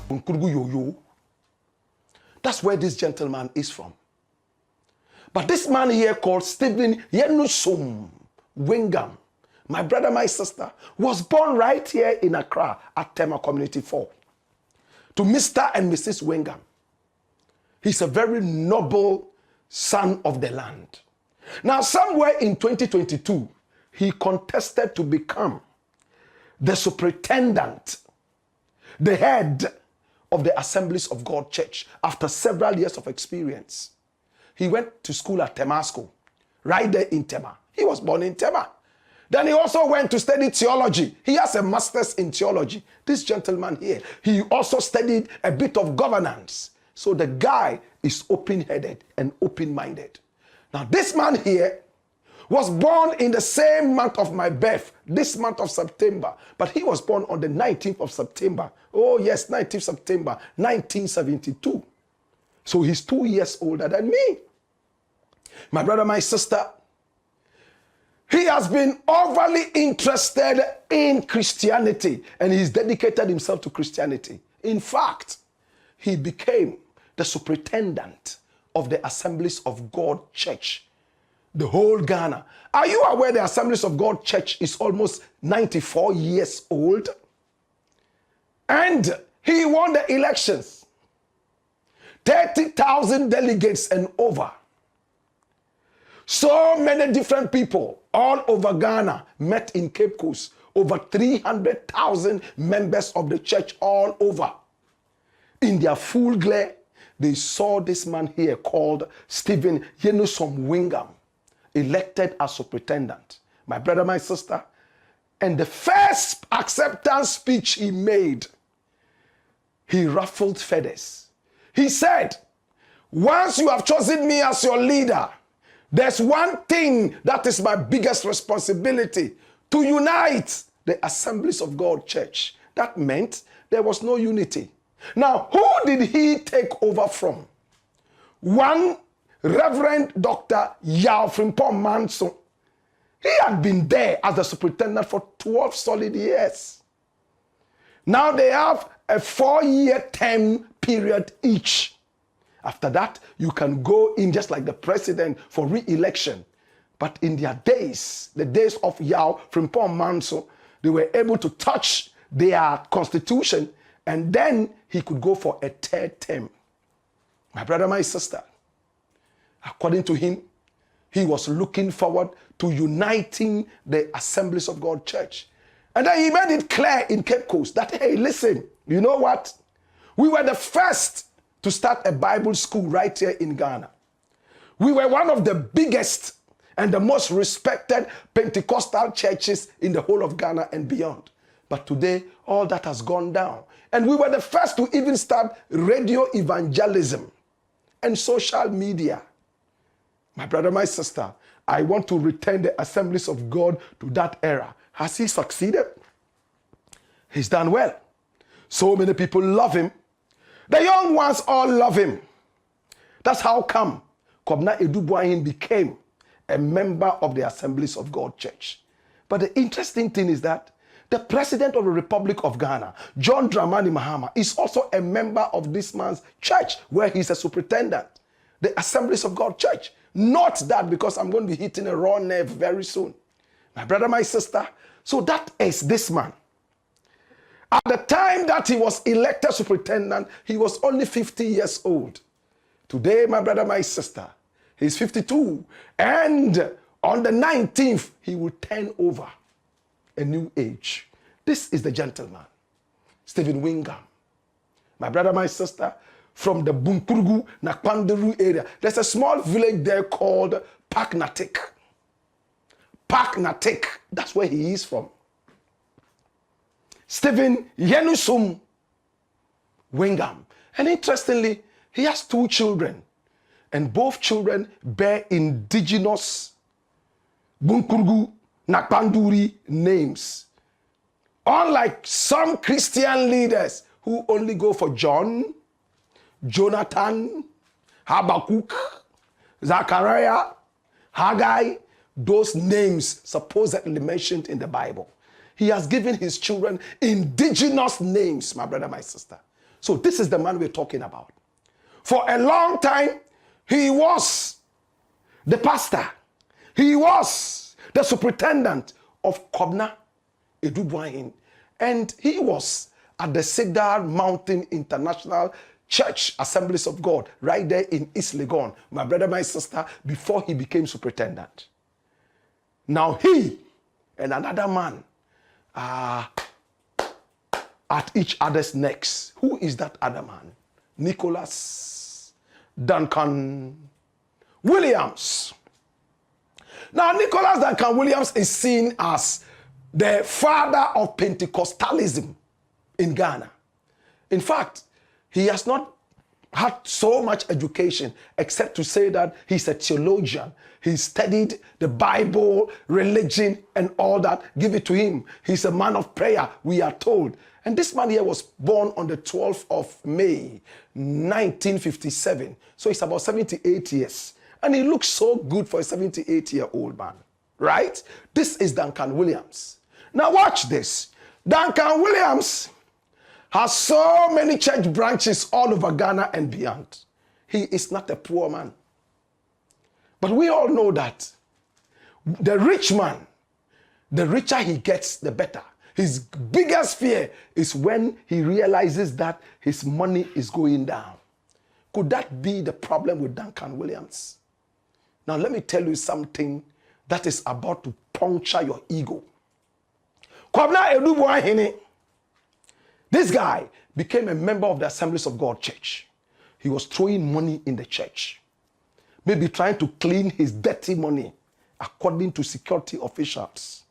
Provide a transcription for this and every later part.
Bunkurugu Yoyo. That's where this gentleman is from. But this man here called Stephen Yenusum Wingam, my brother, my sister, was born right here in Accra at Tema Community 4 to Mr. and Mrs. Wingam. He's a very noble son of the land. Now, somewhere in 2022, he contested to become the superintendent, the head of the Assemblies of God Church after several years of experience. He went to school at Tema School, right there in Tema. He was born in Tema. Then he also went to study theology. He has a master's in theology. This gentleman here, he also studied a bit of governance. So the guy is open-headed and open-minded. Now this man here was born in the same month of my birth, this month of September. But he was born on the 19th of September. Oh yes, 19th September, 1972. So he's 2 years older than me. My brother, my sister, he has been overly interested in Christianity and he's dedicated himself to Christianity. In fact, he became the superintendent of the Assemblies of God Church, the whole Ghana. Are you aware the Assemblies of God Church is almost 94 years old? And he won the elections. 30,000 delegates and over. So many different people all over Ghana met in Cape Coast. Over 300,000 members of the church all over. In their full glare, they saw this man here called Stephen Yenusum Wingam, elected as superintendent. My brother, my sister, and the first acceptance speech he made, he ruffled feathers. He said, once you have chosen me as your leader, there's one thing that is my biggest responsibility, to unite the Assemblies of God Church. That meant there was no unity. Now, who did he take over from? One Reverend Dr. Yao Frimpong Manso. He had been there as the superintendent for 12 solid years. Now they have a 4-year term period each. After that, you can go in just like the president for re-election. But in their days, the days of Yao Frimpong Manso, they were able to touch their constitution and then he could go for a 3rd term. My brother, my sister, according to him, he was looking forward to uniting the Assemblies of God Church. And then he made it clear in Cape Coast that, hey, listen, you know what? We were the first to start a Bible school right here in Ghana. We were one of the biggest and the most respected Pentecostal churches in the whole of Ghana and beyond. But today, all that has gone down. And we were the first to even start radio evangelism and social media. My brother, my sister, I want to return the Assemblies of God to that era. Has he succeeded? He's done well. So many people love him. The young ones all love him. That's how come Kobna Edu Boahene became a member of the Assemblies of God Church. But the interesting thing is that the President of the Republic of Ghana, John Dramani Mahama, is also a member of this man's church where he's a superintendent, the Assemblies of God Church. Not that, because I'm going to be hitting a raw nerve very soon. My brother, my sister, so that is this man. At the time that he was elected superintendent, he was only 50 years old. Today, my brother, my sister, he's 52. And on the 19th, he will turn over a new age. This is the gentleman, Stephen Wingam. My brother, my sister, from the Bunkurugu, Nakpanderu area. There's a small village there called Paknatik. Paknatik, that's where he is from. Stephen Yenusum Wingam. And interestingly, he has 2 children. And both children bear indigenous Bunkurugu Nakpanduri names. Unlike some Christian leaders who only go for John, Jonathan, Habakkuk, Zachariah, Haggai, those names supposedly mentioned in the Bible. He has given his children indigenous names, my brother, my sister. So this is the man we're talking about. For a long time, he was the pastor. He was the superintendent of Boahene Duncan. And he was at the Cedar Mountain International Church Assemblies of God, right there in East Legon, my brother, my sister, before he became superintendent. Now he and another man are at each other's necks. Who is that other man? Nicholas Duncan Williams. Now, Nicholas Duncan Williams is seen as the father of Pentecostalism in Ghana. In fact, he has not had so much education except to say that he's a theologian. He studied the Bible, religion, and all that. Give it to him. He's a man of prayer, we are told. And this man here was born on the 12th of May, 1957. So he's about 78 years. And he looks so good for a 78-year-old man, right? This is Duncan Williams. Now watch this. Duncan Williams has so many church branches all over Ghana and beyond. He is not a poor man. But we all know that the rich man, the richer he gets, the better. His biggest fear is when he realizes that his money is going down. Could that be the problem with Duncan Williams? Now let me tell you something that is about to puncture your ego. Boahene, this guy became a member of the Assemblies of God church. He was throwing money in the church, maybe trying to clean his dirty money, according to security officials.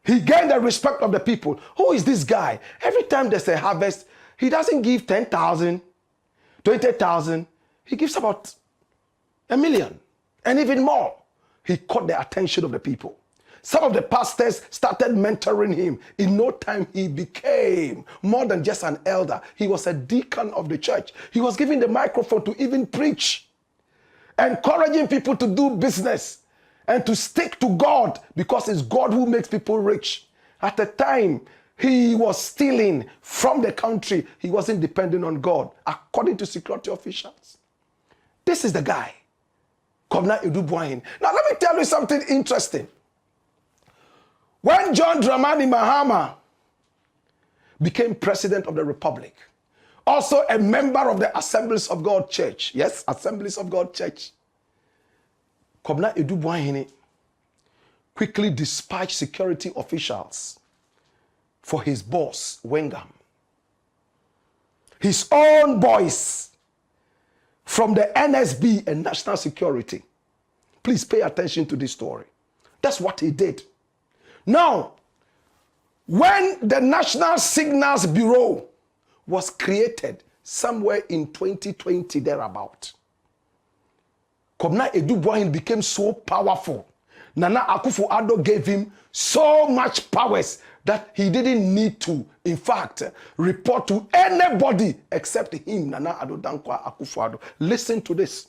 He gained the respect of the people. Who is this guy? Every time there's a harvest, he doesn't give 10,000, 20,000. He gives about 1 million and even more. He caught the attention of the people. Some of the pastors started mentoring him. In no time, he became more than just an elder. He was a deacon of the church. He was given the microphone to even preach, encouraging people to do business and to stick to God, because it's God who makes people rich. At the time, he was stealing from the country. He wasn't depending on God, according to security officials. This is the guy, Boahene Duncan. Now, let me tell you something interesting. When John Dramani Mahama became president of the Republic, also a member of the Assemblies of God Church, yes, Assemblies of God Church, Boahene Duncan quickly dispatched security officials for his boss, Wengam. His own boys from the NSB and National Security. Please pay attention to this story. That's what he did. Now, when the National Signals Bureau was created somewhere in 2020 thereabout, Boahene Duncan became so powerful. Nana Akufo-Addo gave him so much powers that he didn't need to, in fact, report to anybody except him, Nana Addo Dankwa Akufo-Addo. Listen to this.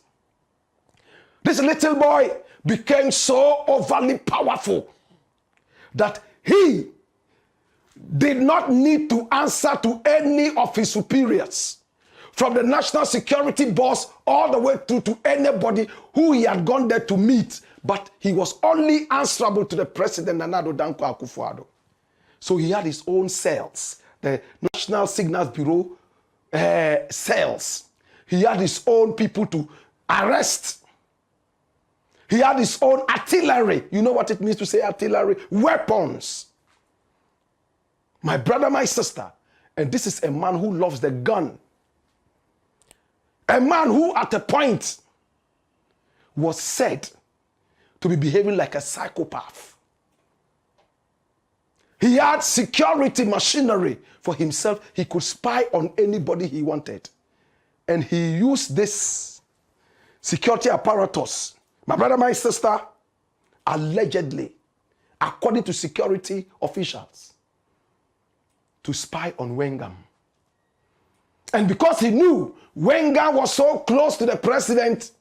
This little boy became so overly powerful that he did not need to answer to any of his superiors, from the national security boss all the way through to anybody who he had gone there to meet, but he was only answerable to the president, Nana Addo Dankwa Akufo-Addo. So he had his own cells, the National Signals Bureau cells. He had his own people to arrest. He had his own artillery. You know what it means to say artillery? Weapons. My brother, my sister. And this is a man who loves the gun. A man who at a point was said to be behaving like a psychopath. He had security machinery for himself. He could spy on anybody he wanted. And he used this security apparatus, my brother, my sister, allegedly, according to security officials, to spy on Wengam. And because he knew Wengam was so close to the president,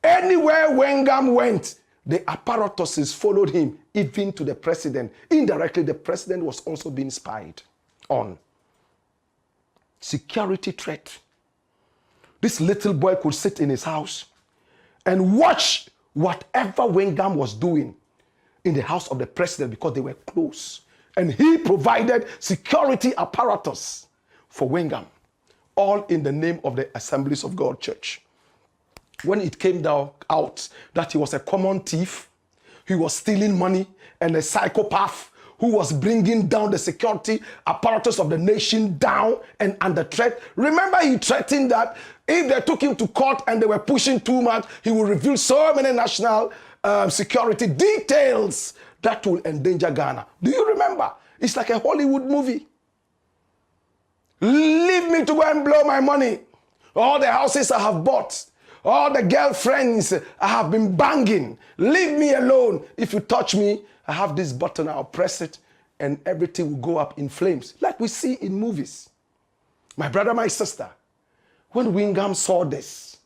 anywhere Wengam went, the apparatuses followed him, even to the president. Indirectly, the president was also being spied on. security threat. This little boy could sit in his house and watch whatever Wingham was doing in the house of the president because they were close. And he provided security apparatus for Wingham, all in the name of the Assemblies of God Church. When it came out that he was a common thief, he was stealing money, and a psychopath who was bringing down the security apparatus of the nation down and under threat. Remember, he threatened that if they took him to court and they were pushing too much, he will reveal so many national security details that will endanger Ghana. Do you remember? It's like a Hollywood movie. Leave me to go and blow my money. All the houses I have bought, all the girlfriends I have been banging. Leave me alone. If you touch me, I have this button, I'll press it, and everything will go up in flames, like we see in movies. My brother, my sister, when Wingham saw this,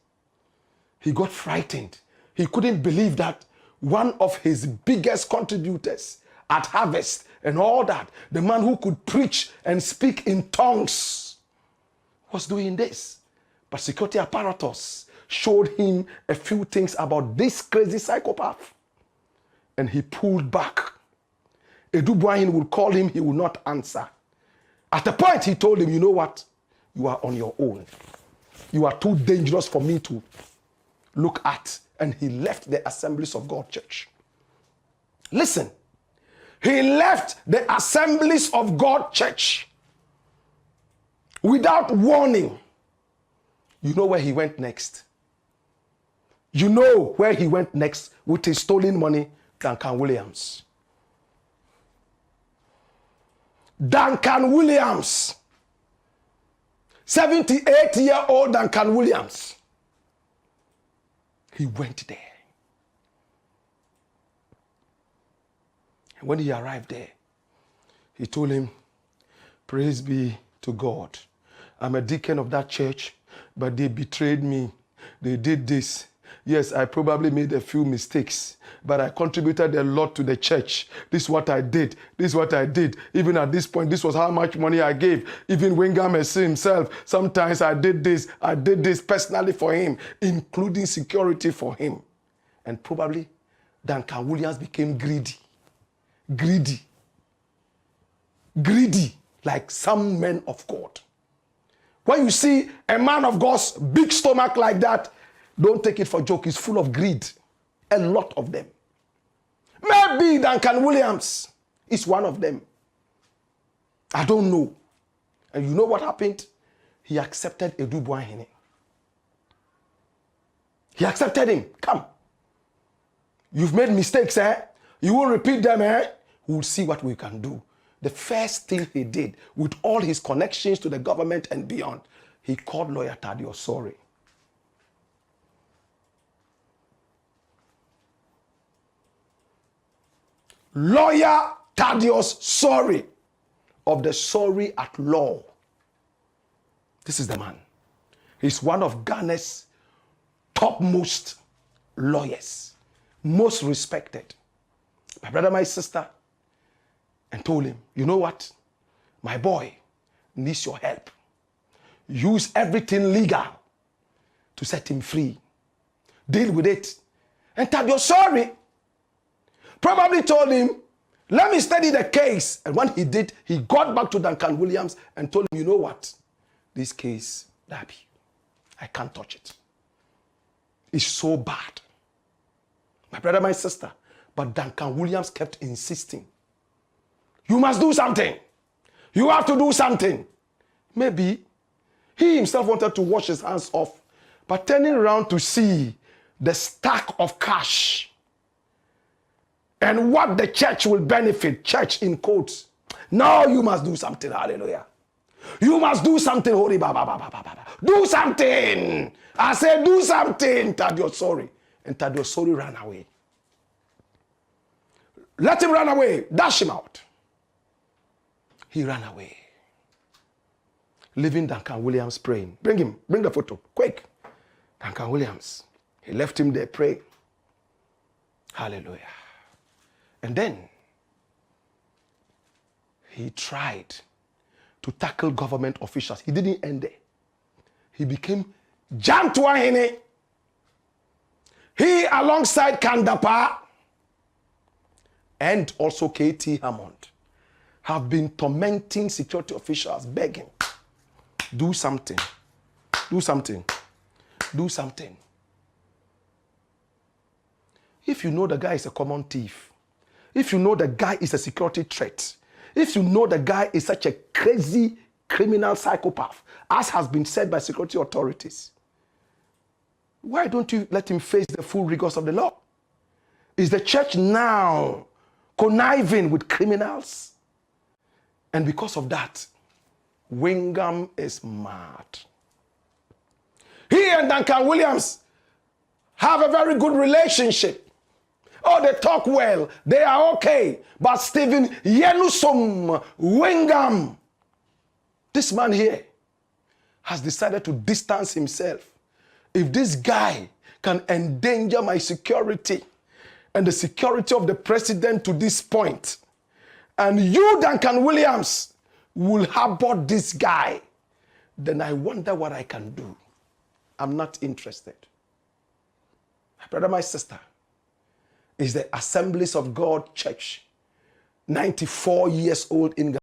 he got frightened. He couldn't believe that one of his biggest contributors at Harvest and all that, the man who could preach and speak in tongues, was doing this. But security apparatus showed him a few things about this crazy psychopath. And he pulled back. Edu Boahene would call him, he would not answer. At a point, he told him, you know what? You are on your own. You are too dangerous for me to look at. And he left the Assemblies of God Church. Listen, he left the Assemblies of God Church without warning. You know where he went next? You know where he went next with his stolen money? Duncan Williams. Duncan Williams. 78-year-old Duncan Williams. He went there. And when he arrived there, he told him, praise be to God. I'm a deacon of that church, but they betrayed me. They did this. Yes, I probably made a few mistakes, but I contributed a lot to the church. This is what I did. This is what I did. Even at this point, this was how much money I gave. Even Wingham himself, sometimes I did this personally for him, including security for him. And probably Duncan Williams became greedy. Greedy, like some men of God. When you see a man of God's big stomach like that, don't take it for a joke. It's full of greed. A lot of them. Maybe Duncan Williams is one of them. I don't know. And you know what happened? He accepted Edu Boahene. He accepted him. Come. You've made mistakes, eh? You won't repeat them, eh? We'll see what we can do. The first thing he did, with all his connections to the government and beyond, he called lawyer Thaddeus Sorry. Lawyer Thaddeus Sorry of the Sorry at Law. This is the man. He's one of Ghana's topmost lawyers, most respected. My brother, my sister, and told him, you know what? My boy needs your help. Use everything legal to set him free. Deal with it. And Thaddeus Sorry probably told him, let me study the case. And when he did, he got back to Duncan Williams and told him, you know what? This case, Darby, I can't touch it. It's so bad. My brother, my sister. But Duncan Williams kept insisting. You must do something. You have to do something. Maybe he himself wanted to wash his hands off, but turning around to see the stack of cash and what the church will benefit, church in quotes. Now you must do something, hallelujah. You must do something, holy baba. Do something. I said do something, Thaddeus Sorry. And Thaddeus Sorry ran away. Let him run away. Dash him out. He ran away. Leaving Duncan Williams praying. Bring him. Bring the photo. Quick. Duncan Williams. He left him there praying. Hallelujah. And then he tried to tackle government officials. He didn't end there. He became Jan Boahene. He, alongside Kandapa and also KT Hammond, have been tormenting security officials, begging, do something, do something, do something. If you know the guy is a common thief, if you know the guy is a security threat, if you know the guy is such a crazy criminal psychopath, as has been said by security authorities, why don't you let him face the full rigors of the law? Is the church now conniving with criminals? And because of that, Wingham is mad. He and Duncan Williams have a very good relationship. Oh, they talk well. They are okay. But Stephen Yenusum Wingham, this man here, has decided to distance himself. If this guy can endanger my security and the security of the president to this point, and you, Duncan Williams, will harbor this guy, then I wonder what I can do. I'm not interested. My brother, my sister, is the Assemblies of God Church, 94 years old in Ghana.